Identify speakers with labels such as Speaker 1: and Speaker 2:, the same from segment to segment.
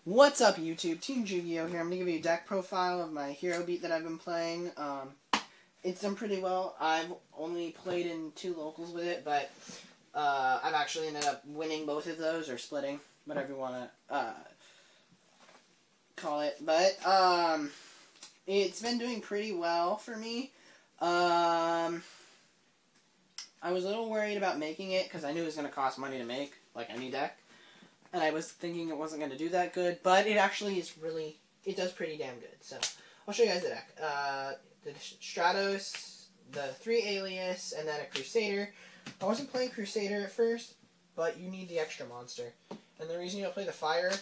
Speaker 1: What's up, YouTube? Team Yu-Gi-Oh! Here. I'm going to give you a deck profile of my Hero Beat that I've been playing. It's done pretty well. I've only played in 2 locals with it, but I've actually ended up winning both of those, or splitting, whatever you want to call it. But it's been doing pretty well for me. I was a little worried about making it, because I knew it was going to cost money to make, like any deck. And I was thinking it wasn't going to do that good, but it actually is really, it does pretty damn good. So, I'll show you guys the deck. The Stratos, the 3 Alias, and then a Crusader. I wasn't playing Crusader at first, but you need the extra monster. And the reason you don't play the Fire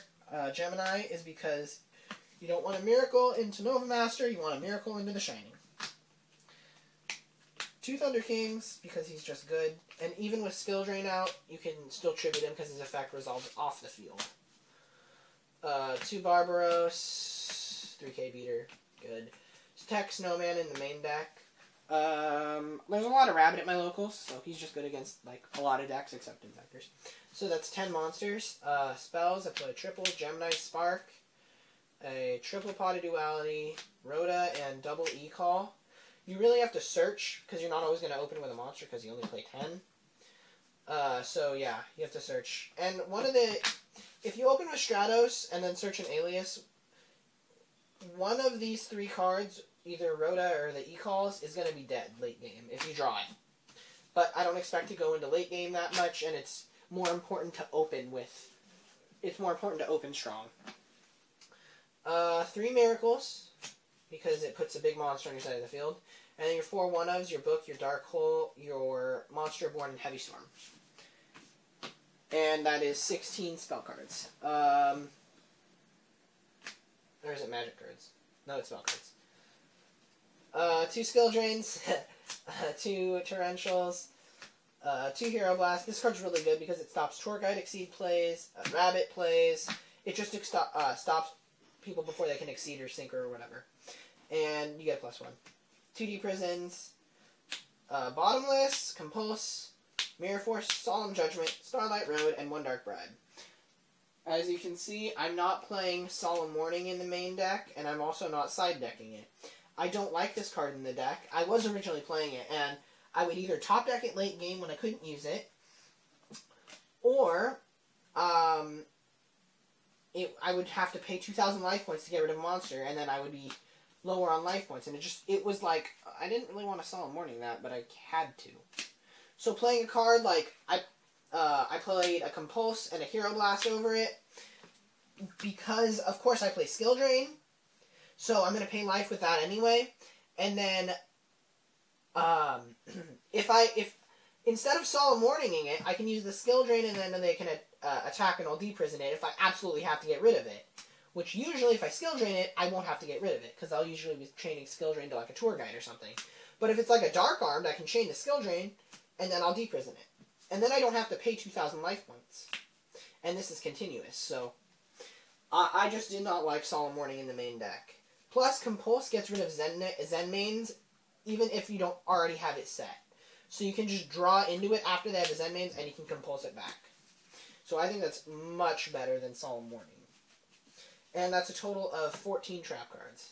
Speaker 1: Gemini is because you don't want a Miracle into Nova Master, you want a Miracle into the Shining. 2 Thunder Kings, because he's just good. And even with Skill Drain out, you can still tribute him because his effect resolves off the field. 2 Barbaros, 3k beater, good. Tech Snowman in the main deck. There's a lot of Rabbit at my locals, so he's just good against like a lot of decks except Infectors. So that's 10 monsters. Spells, I play a triple Gemini Spark, a triple Pot of Duality, Rhoda, and double E-Call. You really have to search, because you're not always going to open with a monster, because you only play 10. So yeah, you have to search. And if you open with Stratos, and then search an Alias, one of these 3 cards, either Rhoda or the E-Calls, is going to be dead late game, if you draw it. But I don't expect to go into late game that much, and it's more important to open with, it's more important to open strong. 3 Miracles, because it puts a big monster on your side of the field. And then your 4 one-ofs, your Book, your Dark Hole, your Monster Born, and Heavy Storm. And that is 16 spell cards. Or is it magic cards? No, it's spell cards. 2 Skill Drains, 2 Torrentials, 2 Hero Blasts. This card's really good because it stops Tour Guide Exceed plays, Rabbit plays. It just stops people before they can Exceed or Synchro or whatever. And you get a +1. 2D Prisons, Bottomless, Compulse, Mirror Force, Solemn Judgment, Starlight Road, and 1 Dark Bribe. As you can see, I'm not playing Solemn Warning in the main deck, and I'm also not side decking it. I don't like this card in the deck. I was originally playing it, and I would either top deck it late game when I couldn't use it, or I would have to pay 2,000 life points to get rid of a monster, and then I would be lower on life points, and it was like, I didn't really want to Solemn Warning that, but I had to. So playing a card like, I played a Compulse and a Hero Blast over it, because, of course, I play Skill Drain, so I'm going to pay life with that anyway, and then, if instead of Solemn Warninging it, I can use the Skill Drain, and then they can attack and I'll deprison it if I absolutely have to get rid of it. Which usually, if I Skill Drain it, I won't have to get rid of it, because I'll usually be chaining Skill Drain to like a Tour Guide or something. But if it's like a Dark Armed, I can chain the Skill Drain, and then I'll deprison it. And then I don't have to pay 2,000 life points. And this is continuous, so I just did not like Solemn Warning in the main deck. Plus, Compulse gets rid of Zen mains, even if you don't already have it set. So you can just draw into it after they have the Zen mains, and you can Compulse it back. So I think that's much better than Solemn Warning. And that's a total of 14 trap cards.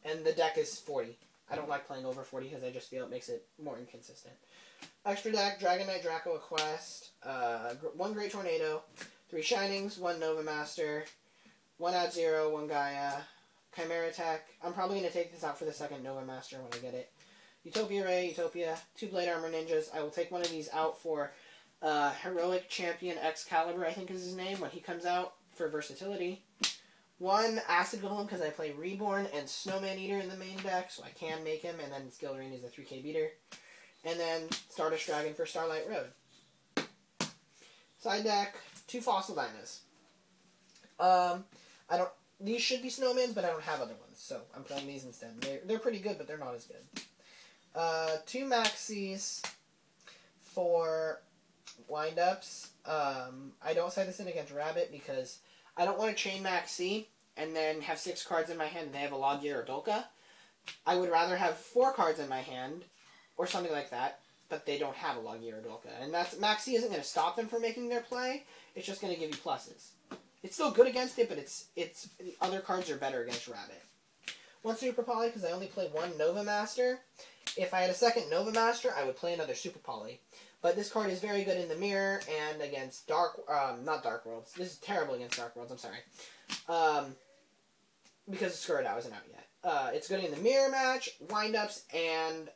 Speaker 1: And the deck is 40. I don't like playing over 40 because I just feel it makes it more inconsistent. Extra deck, Dragon Knight Draco Quest, 1 Great Tornado, 3 Shinings, 1 Nova Master, 1 Ad-Zero, 1 Gaia, Chimera Tech. I'm probably going to take this out for the 2nd Nova Master when I get it. Utopia Ray, Utopia, 2 Blade Armor Ninjas. I will take one of these out for Heroic Champion Excalibur, I think is his name, when he comes out for versatility. 1 Acid Golem, because I play Reborn and Snowman Eater in the main deck, so I can make him, and then Skill Drain is a 3k beater. And then Stardust Dragon for Starlight Road. Side deck, 2 Fossil Dinos. These should be Snowmans, but I don't have other ones, so I'm playing these instead. They're pretty good, but they're not as good. 2 Maxis for Windups. I don't side this in against Rabbit, because I don't want to chain Maxi and then have 6 cards in my hand and they have a Logia or Dolka. I would rather have 4 cards in my hand, or something like that, but they don't have a Logia or Dolka. And Maxi isn't going to stop them from making their play, it's just going to give you pluses. It's still good against it, but it's the other cards are better against Rabbit. One Super Poly, because I only played one Nova Master. If I had a second Nova Master, I would play another Super Poly. But this card is very good in the mirror and against not Dark Worlds. This is terrible against Dark Worlds, I'm sorry. Because Squirtle isn't out yet. It's good in the mirror match, windups, and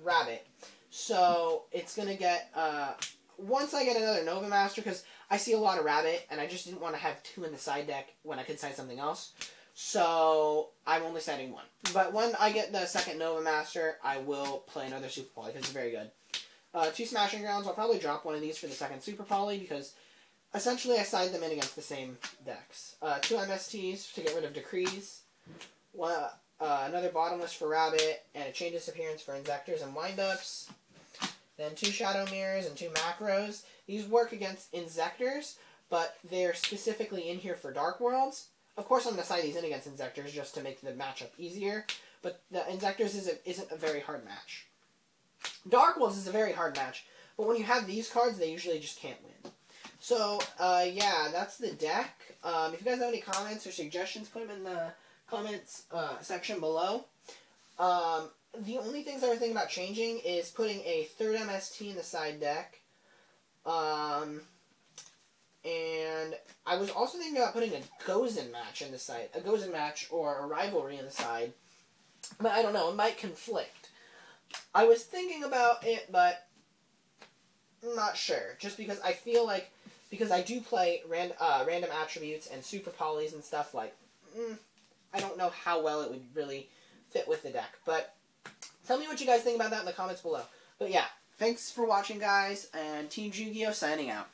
Speaker 1: Rabbit. So, it's going to get, once I get another Nova Master, because I see a lot of Rabbit, and I just didn't want to have 2 in the side deck when I could side something else. So, I'm only setting 1. But when I get the second Nova Master, I will play another Super Poly, because it's very good. 2 Smashing Grounds. I'll probably drop one of these for the second Super Poly, because essentially I side them in against the same decks. 2 MSTs to get rid of Decrees. Another Bottomless for Rabbit, and a Chain Disappearance for Inzectors and Windups. Then 2 Shadow Mirrors and 2 Macros. These work against Inzectors, but they're specifically in here for Dark Worlds. Of course, I'm going to side these in against Inzectors just to make the matchup easier, but the Inzectors isn't a very hard match. Dark Worlds is a very hard match, but when you have these cards, they usually just can't win. So, yeah, that's the deck. If you guys have any comments or suggestions, put them in the comments section below. The only things I was thinking about changing is putting a 3rd MST in the side deck. And I was also thinking about putting a Gozen match in the side. A Gozen match or a Rivalry in the side. But I don't know, it might conflict. I was thinking about it, but I'm not sure. Just because I feel like, because I do play random attributes and Super Polys and stuff, like, I don't know how well it would really fit with the deck. But tell me what you guys think about that in the comments below. But yeah, thanks for watching, guys, and Team Yu-Gi-Oh! Signing out.